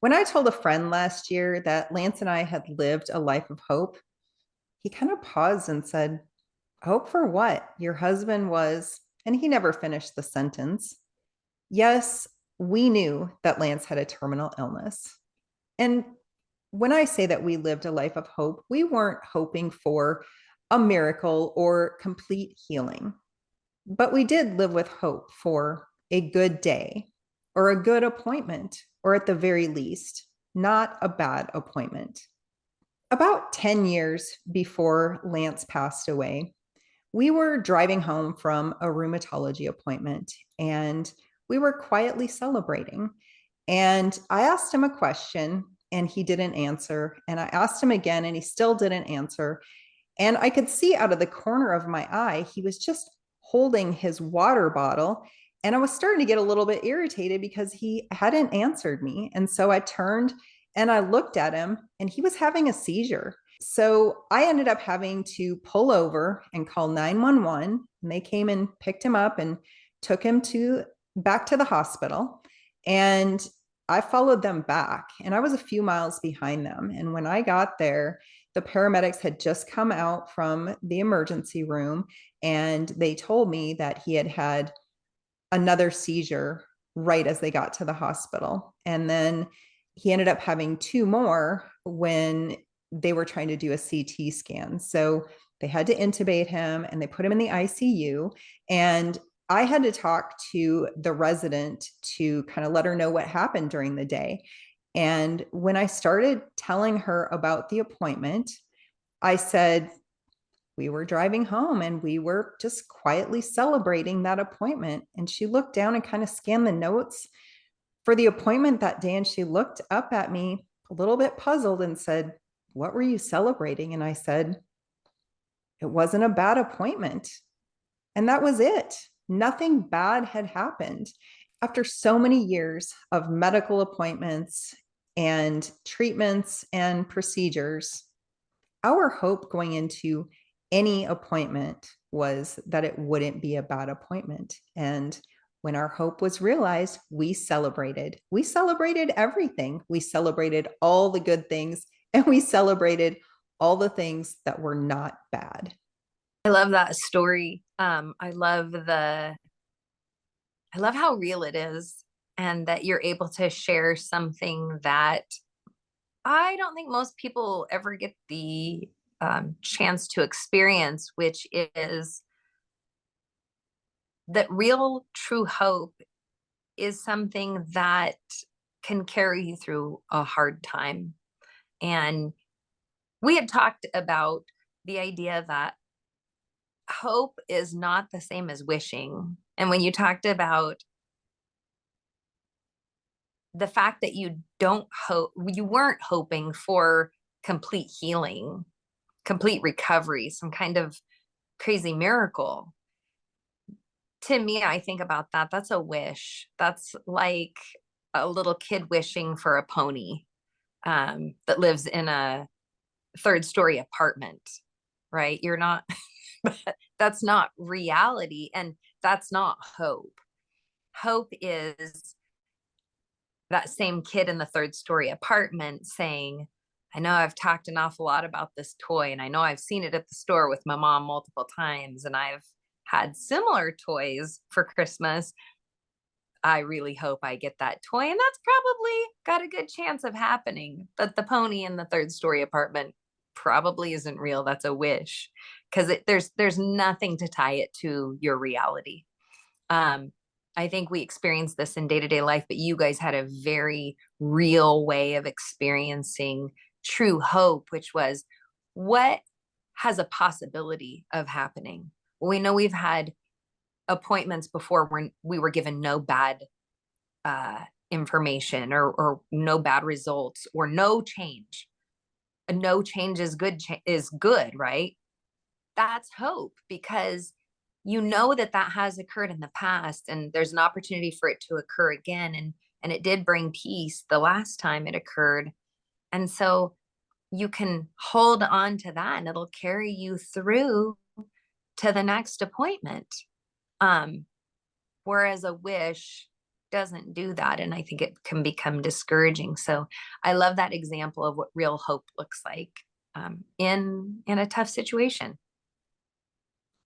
When I told a friend last year that Lance and I had lived a life of hope, he kind of paused and said, "Hope for what? Your husband was," and he never finished the sentence. Yes, we knew that Lance had a terminal illness. And when I say that we lived a life of hope, we weren't hoping for a miracle or complete healing, but we did live with hope for a good day or a good appointment, or at the very least, not a bad appointment. About 10 years before Lance passed away, we were driving home from a rheumatology appointment and we were quietly celebrating. And I asked him a question and he didn't answer. And I asked him again and he still didn't answer. And I could see out of the corner of my eye, he was just holding his water bottle. And I was starting to get a little bit irritated because he hadn't answered me. And so I turned and I looked at him and he was having a seizure. So I ended up having to pull over and call 911. And they came and picked him up and took him to back to the hospital. And I followed them back and I was a few miles behind them. And when I got there, the paramedics had just come out from the emergency room and they told me that he had had another seizure right as they got to the hospital. And then he ended up having two more when they were trying to do a CT scan. So they had to intubate him and they put him in the ICU. And I had to talk to the resident to kind of let her know what happened during the day. And when I started telling her about the appointment, I said, we were driving home and we were just quietly celebrating that appointment. And she looked down and kind of scanned the notes for the appointment that day. And she looked up at me a little bit puzzled and said, "What were you celebrating?" And I said, "It wasn't a bad appointment." And that was it. Nothing bad had happened. After so many years of medical appointments and treatments and procedures, our hope going into any appointment was that it wouldn't be a bad appointment. And when our hope was realized, we celebrated. We celebrated everything. We celebrated all the good things and we celebrated all the things that were not bad. I love that story. I love how real it is and that you're able to share something that I don't think most people ever get the chance to experience, which is that real true hope is something that can carry you through a hard time. And we had talked about the idea that hope is not the same as wishing. And when you talked about the fact that you weren't hoping for complete healing, complete recovery, some kind of crazy miracle. To me, I think about that. That's a wish. That's like a little kid wishing for a pony that lives in a third story apartment, right? You're not, that's not reality. And that's not hope. Hope is that same kid in the third story apartment saying, "I know I've talked an awful lot about this toy, and I know I've seen it at the store with my mom multiple times, and I've had similar toys for Christmas. I really hope I get that toy." And that's probably got a good chance of happening. But the pony in the third story apartment probably isn't real. That's a wish because there's nothing to tie it to your reality. Um, I think we experience this in day-to-day life, but you guys had a very real way of experiencing true hope, which was what has a possibility of happening. Well, we know we've had appointments before when we were given no bad information or no bad results or no change. A no change is good, right? That's hope because you know that that has occurred in the past and there's an opportunity for it to occur again, and it did bring peace the last time it occurred. And so you can hold on to that and it'll carry you through to the next appointment. um Whereas a wish doesn't do that. And I think it can become discouraging. So I love that example of what real hope looks like in a tough situation.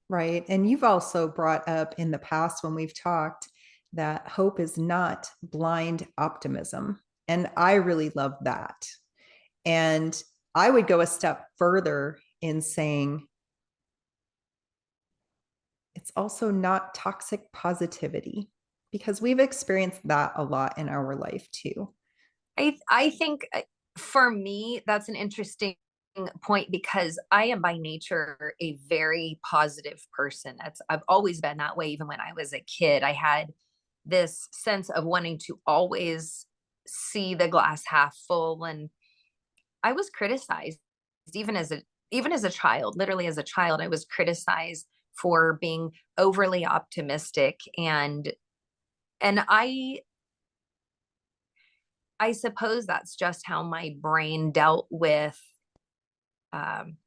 Right. And you've also brought up in the past when we've talked that hope is not blind optimism. And I really love that. And I would go a step further in saying it's also not toxic positivity because we've experienced that a lot in our life too. I think for me, that's an interesting point because I am by nature a very positive person. I've always been that way. Even when I was a kid, I had this sense of wanting to always see the glass half full. And I was criticized even as a even as a child, literally as a child, I was criticized for being overly optimistic. And I suppose that's just how my brain dealt with um,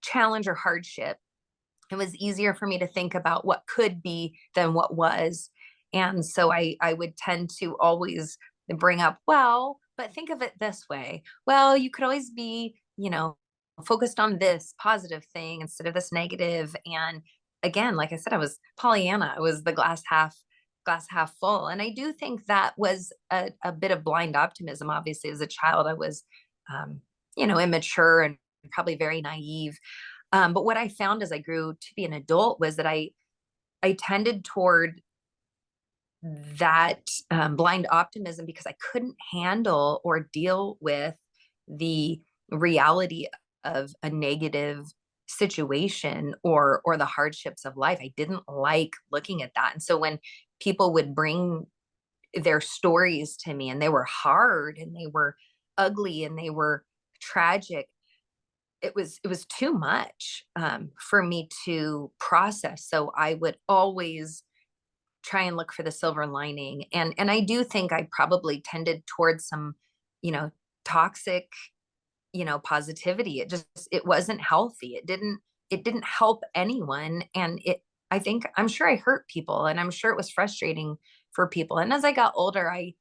challenge or hardship. It was easier for me to think about what could be than what was. And so I would tend to always bring up, well, but think of it this way. Well, you could always be, focused on this positive thing instead of this negative. And again, like I said, I was Pollyanna. I was the glass half full. And I do think that was a bit of blind optimism. Obviously, as a child, I was, um, immature and probably very naive. But what I found as I grew to be an adult was that I tended toward that blind optimism because I couldn't handle or deal with the reality of a negative situation or the hardships of life. I didn't like looking at that. And so when people would bring their stories to me and they were hard and they were ugly and they were tragic, it was too much for me to process. So I would always try and look for the silver lining. And I do think I probably tended towards some, you know, toxic, positivity. It wasn't healthy. It didn't help anyone. And I'm sure I hurt people and I'm sure it was frustrating for people. And as I got older, I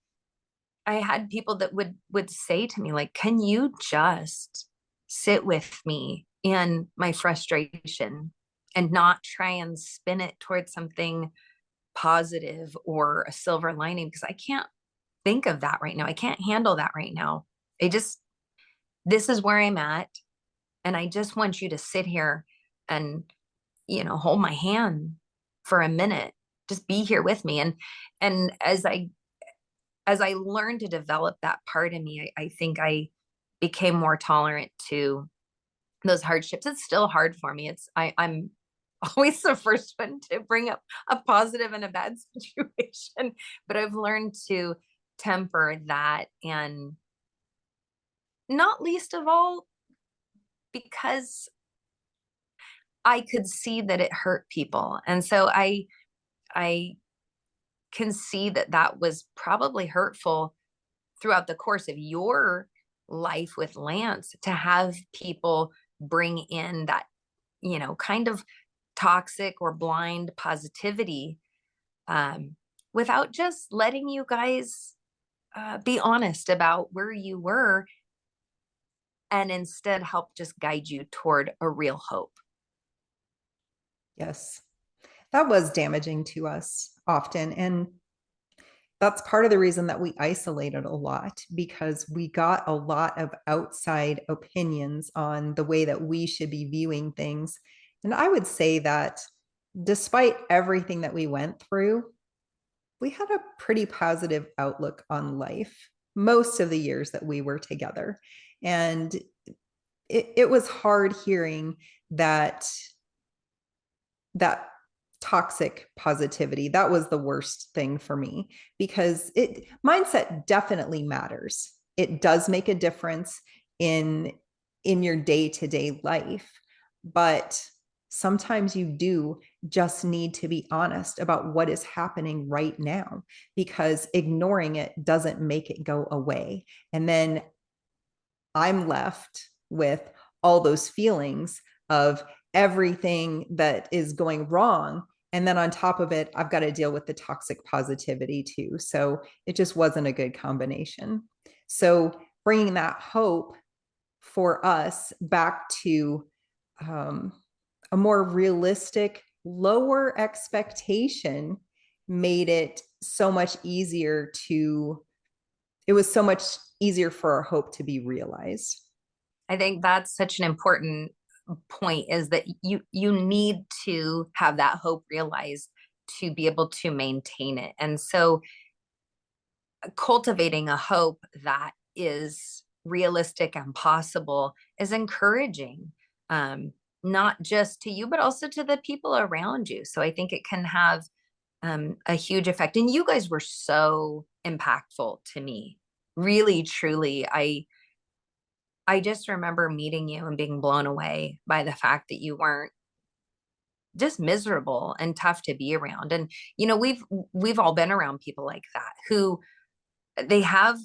had people that would say to me, like, can you just sit with me in my frustration and not try and spin it towards something positive or a silver lining? Because I can't think of that right now. I can't handle that right now. I just This is where I'm at. And I just want you to sit here and, hold my hand for a minute. Just be here with me. And as I learned to develop that part of me, I think I became more tolerant to those hardships. It's still hard for me. I'm always the first one to bring up a positive in a bad situation, but I've learned to temper that, and not least of all because I could see that it hurt people. And so I can see that that was probably hurtful throughout the course of your life with Lance, to have people bring in that, kind of toxic or blind positivity, um, without just letting you guys be honest about where you were, and instead help just guide you toward a real hope. Yes, that was damaging to us often. And that's part of the reason that we isolated a lot because we got a lot of outside opinions on the way that we should be viewing things. And I would say that despite everything that we went through, we had a pretty positive outlook on life most of the years that we were together. And it was hard hearing that toxic positivity. That was the worst thing for me because mindset definitely matters. It does make a difference in your day-to-day life, but sometimes you do just need to be honest about what is happening right now, because ignoring it doesn't make it go away. And then I'm left with all those feelings of everything that is going wrong. And then on top of it, I've got to deal with the toxic positivity too. So it just wasn't a good combination. So bringing that hope for us back to um, a more realistic, lower expectation made it so much easier to, it was so much easier for our hope to be realized. I think that's such an important point, is that you need to have that hope realized to be able to maintain it. And so cultivating a hope that is realistic and possible is encouraging, not just to you, but also to the people around you. So I think it can have a huge effect. And you guys were so impactful to me. Really, truly. I just remember meeting you and being blown away by the fact that you weren't just miserable and tough to be around. And we've all been around people like that, who they have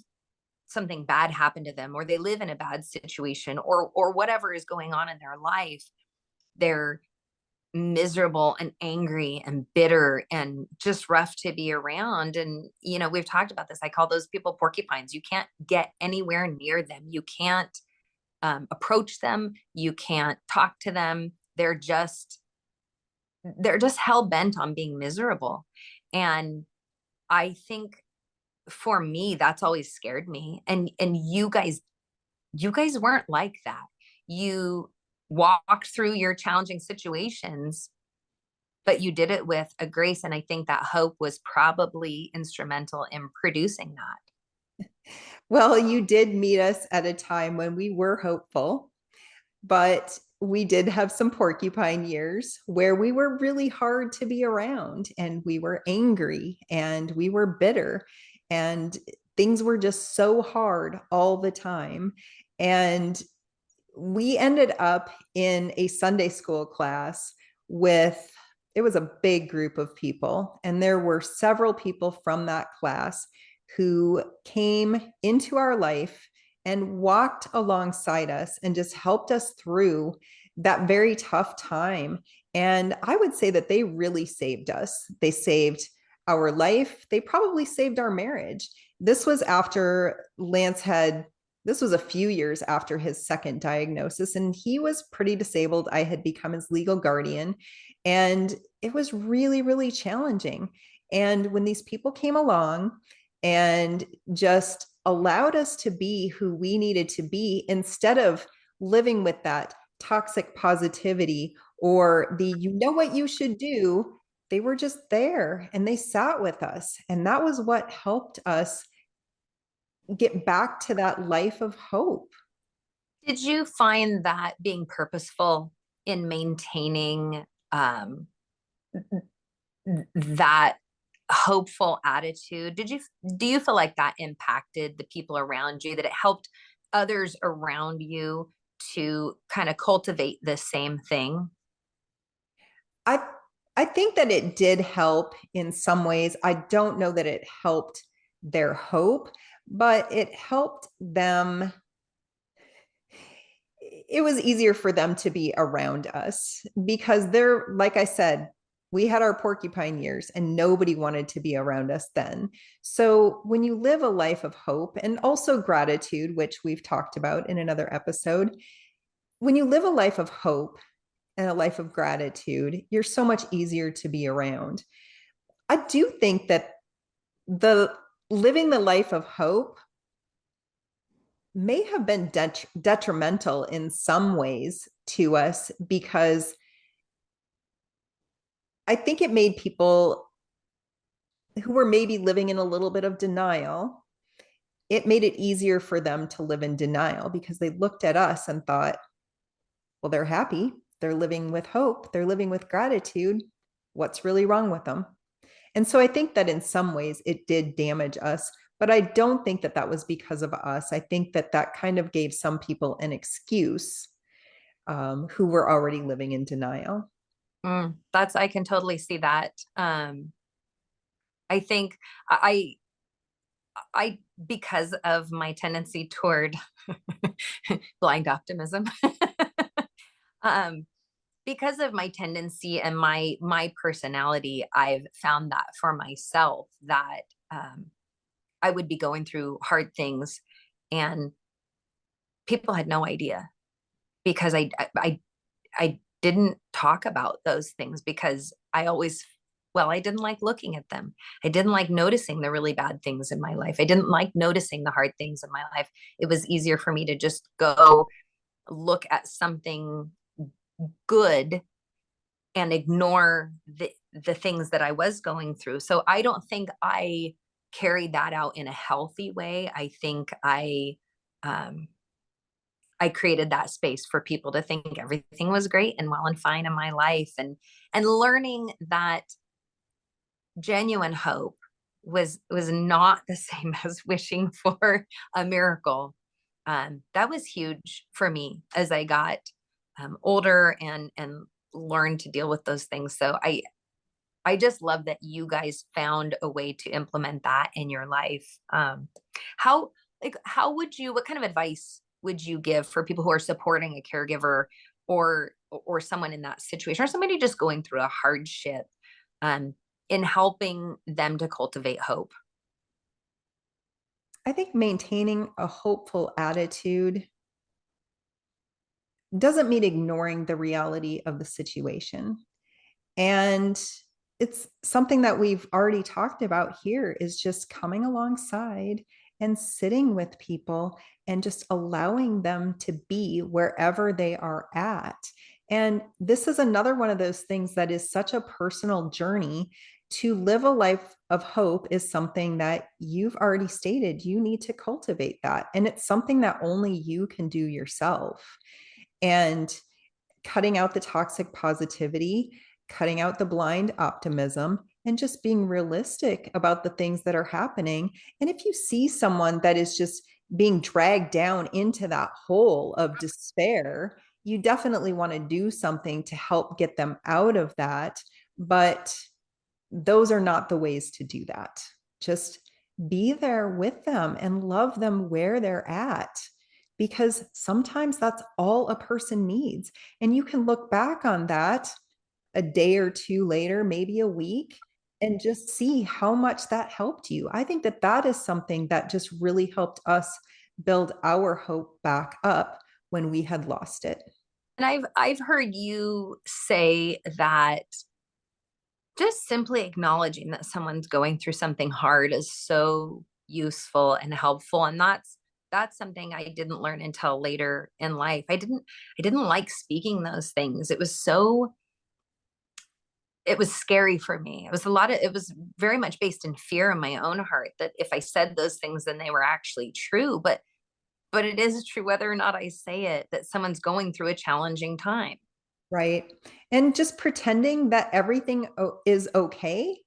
something bad happen to them, or they live in a bad situation, or whatever is going on in their life. They're miserable and angry and bitter and just rough to be around. And we've talked about this. I call those people porcupines. You can't get anywhere near them. You can't approach them. You can't talk to them. They're just hell bent on being miserable. And I think for me, that's always scared me. And you guys weren't like that. You walked through your challenging situations, but you did it with a grace. And I think that hope was probably instrumental in producing that. Well, you did meet us at a time when we were hopeful, but we did have some porcupine years where we were really hard to be around and we were angry and we were bitter and things were just so hard all the time. And we ended up in a Sunday school class with, it was a big group of people, and there were several people from that class who came into our life and walked alongside us and just helped us through that very tough time. And I would say that they really saved us. They saved our life. They probably saved our marriage. This was after Lance had, this was a few years after his second diagnosis, and he was pretty disabled. I had become his legal guardian, and it was really, really challenging. And when these people came along and just allowed us to be who we needed to be, instead of living with that toxic positivity or the, you know what you should do, they were just there and they sat with us. And that was what helped us get back to that life of hope. Did you find that being purposeful in maintaining that hopeful attitude, do you feel like that impacted the people around you, that it helped others around you to kind of cultivate the same thing? I I think that it did help in some ways. I don't know that it helped their hope, but it helped them. It was easier for them to be around us because they're, like I said, we had our porcupine years and nobody wanted to be around us then. So when you live a life of hope and also gratitude, which we've talked about in another episode, when you live a life of hope and a life of gratitude, you're so much easier to be around. I do think that the living the life of hope may have been detrimental in some ways to us because I think it made people who were maybe living in a little bit of denial, it made it easier for them to live in denial because they looked at us and thought, well, they're happy. They're living with hope. They're living with gratitude. What's really wrong with them? And so I think that in some ways it did damage us, but I don't think that that was because of us. I think that that kind of gave some people an excuse who were already living in denial. I can totally see that. I think I I because of my tendency toward blind optimism, um because of my tendency and my personality, I've found that for myself that I would be going through hard things and people had no idea because I didn't talk about those things because I always, well, I didn't like looking at them. I didn't like noticing the really bad things in my life. I didn't like noticing the hard things in my life. It was easier for me to just go look at something good and ignore the things that I was going through. So I don't think I carried that out in a healthy way. I think um, I created that space for people to think everything was great and well and fine in my life, and learning that genuine hope was not the same as wishing for a miracle. That was huge for me as I got older and learned to deal with those things. So I just love that you guys found a way to implement that in your life. How how would you, what kind of advice would you give for people who are supporting a caregiver or someone in that situation or somebody just going through a hardship um, in helping them to cultivate hope? I think maintaining a hopeful attitude doesn't mean ignoring the reality of the situation. And it's something that we've already talked about here is just coming alongside and sitting with people and just allowing them to be wherever they are at. And this is another one of those things that is such a personal journey. To live a life of hope is something that you've already stated you need to cultivate that. And it's something that only you can do yourself. And cutting out the toxic positivity, cutting out the blind optimism, and just being realistic about the things that are happening. And if you see someone that is just being dragged down into that hole of despair, you definitely want to do something to help get them out of that. But those are not the ways to do that. Just be there with them and love them where they're at, because sometimes that's all a person needs. And you can look back on that a day or two later, maybe a week, and just see how much that helped you. I think that that is something that just really helped us build our hope back up when we had lost it. And I've heard you say that just simply acknowledging that someone's going through something hard is so useful and helpful, and that's something I didn't learn until later in life. I didn't like speaking those things. It was scary for me. It was very much based in fear in my own heart that if I said those things then they were actually true, but it is true whether or not I say it, that someone's going through a challenging time. Right. And just pretending that everything is okay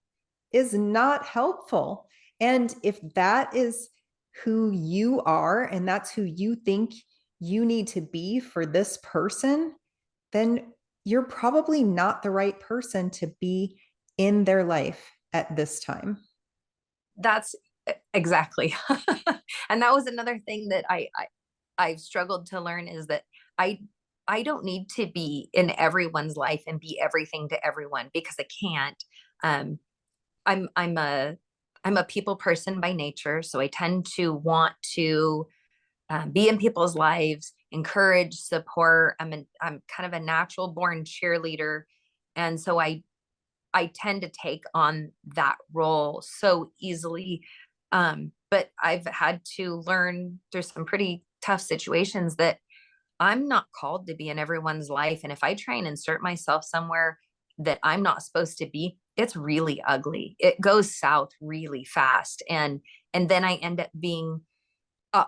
is not helpful. And if that is who you are and that's who you think you need to be for this person, then you're probably not the right person to be in their life at this time. That's exactly. And that was another thing that I've struggled to learn is that I I don't need to be in everyone's life and be everything to everyone because I can't. Um, I'm I'm a people person by nature, so I tend to want to be in people's lives, encourage, support. I'm kind of a natural born cheerleader, and so I tend to take on that role so easily. But I've had to learn through some pretty tough situations that I'm not called to be in everyone's life. And if I try and insert myself somewhere that I'm not supposed to be, it's really ugly. It goes south really fast. And then I end up being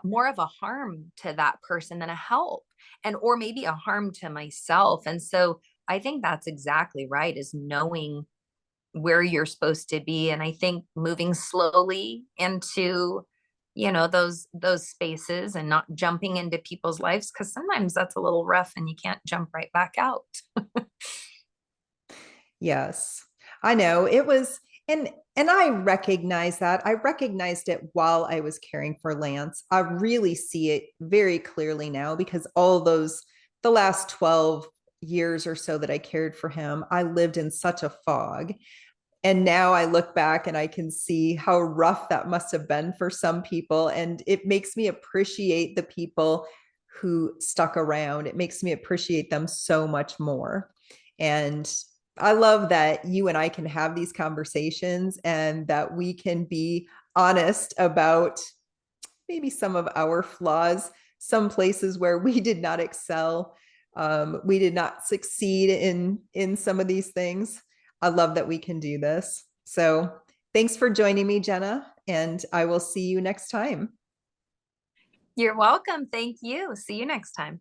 more of a harm to that person than a help, and or maybe a harm to myself. And so I think that's exactly right, is knowing where you're supposed to be. And I think moving slowly into, those spaces and not jumping into people's lives, because sometimes that's a little rough and you can't jump right back out. Yes, I know it was, and I recognize that. I recognized it while I was caring for Lance. I really see it very clearly now because all those the last 12 years or so that I cared for him, I lived in such a fog. And now I look back and I can see how rough that must have been for some people. And it makes me appreciate the people who stuck around. It makes me appreciate them so much more. And I love that you and I can have these conversations and that we can be honest about maybe some of our flaws, some places where we did not excel. We did not succeed in some of these things. I love that we can do this. So thanks for joining me, Jenna, and I will see you next time. You're welcome. Thank you. See you next time.